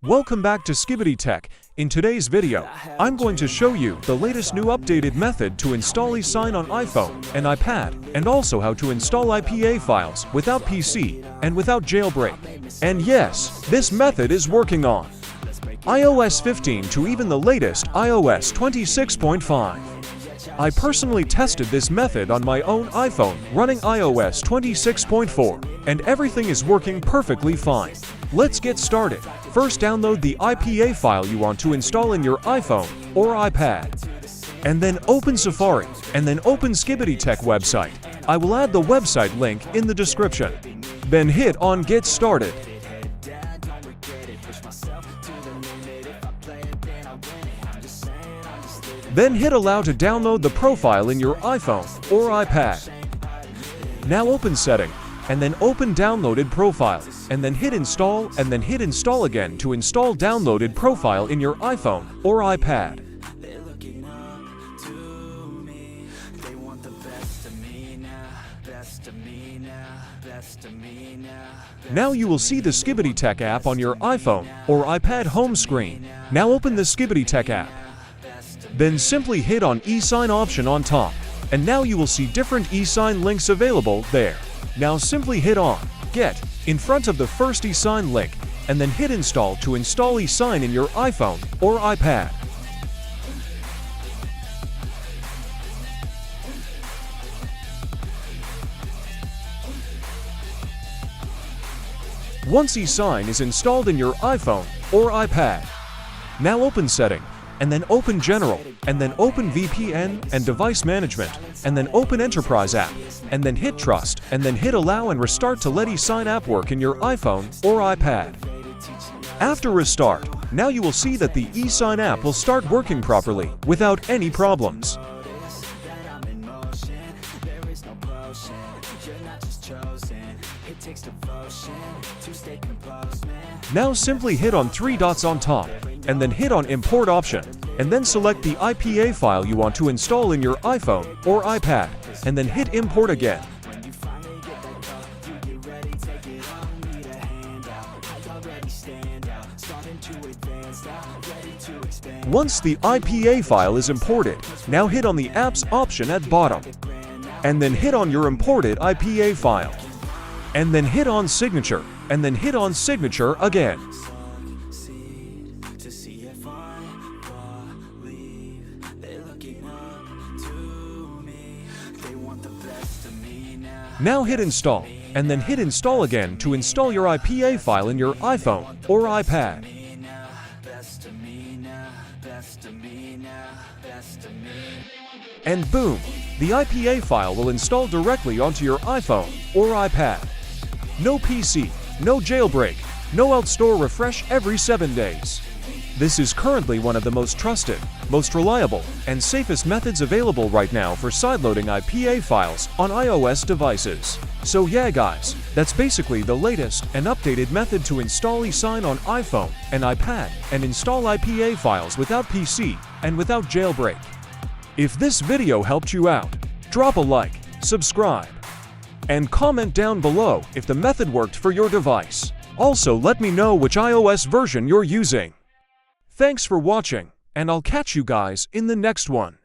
Welcome back to Skibbity Tech. In today's video, I'm going to show you the latest new updated method to install ESign on iPhone and iPad, and also how to install IPA files without PC and without jailbreak. And yes, this method is working on iOS 15 to even the latest iOS 26.5. I personally tested this method on my own iPhone running iOS 26.4, and everything is working perfectly fine. Let's get started. First, download the IPA file you want to install in your iPhone or iPad. And then open Safari, and then open Skibbity Tech website. I will add the website link in the description. Then hit on Get Started. Then hit Allow to download the profile in your iPhone or iPad. Now open Setting, and then open Downloaded Profile, and then hit Install, and then hit Install again to install downloaded profile in your iPhone or iPad. Now you will see the Skibbity Tech app on your iPhone or iPad home screen. Now open the Skibbity Tech app. Then simply hit on ESign option on top, and now you will see different ESign links available there. Now simply hit on Get in front of the first ESign link, and then hit Install to install ESign in your iPhone or iPad. Once ESign is installed in your iPhone or iPad, now open Setting, and then open General, and then open VPN and Device Management, and then open Enterprise app, and then hit Trust, and then hit Allow and restart to let ESign app work in your iPhone or iPad. After restart, now you will see that the ESign app will start working properly without any problems. Now simply hit on three dots on top, and then hit on Import option, and then select the IPA file you want to install in your iPhone or iPad, and then hit Import again. Once the IPA file is imported, now hit on the Apps option at bottom, and then hit on your imported IPA file, and then hit on Signature, and then hit on Signature again. Now hit Install, and then hit Install again to install your IPA file in your iPhone or iPad. And boom! The IPA file will install directly onto your iPhone or iPad. No PC, no jailbreak, no outstore refresh every 7 days. This is currently one of the most trusted, most reliable, and safest methods available right now for sideloading IPA files on iOS devices. So yeah guys, that's basically the latest and updated method to install ESign on iPhone and iPad and install IPA files without PC and without jailbreak. If this video helped you out, drop a like, subscribe, and comment down below if the method worked for your device. Also let me know which iOS version you're using. Thanks for watching, and I'll catch you guys in the next one.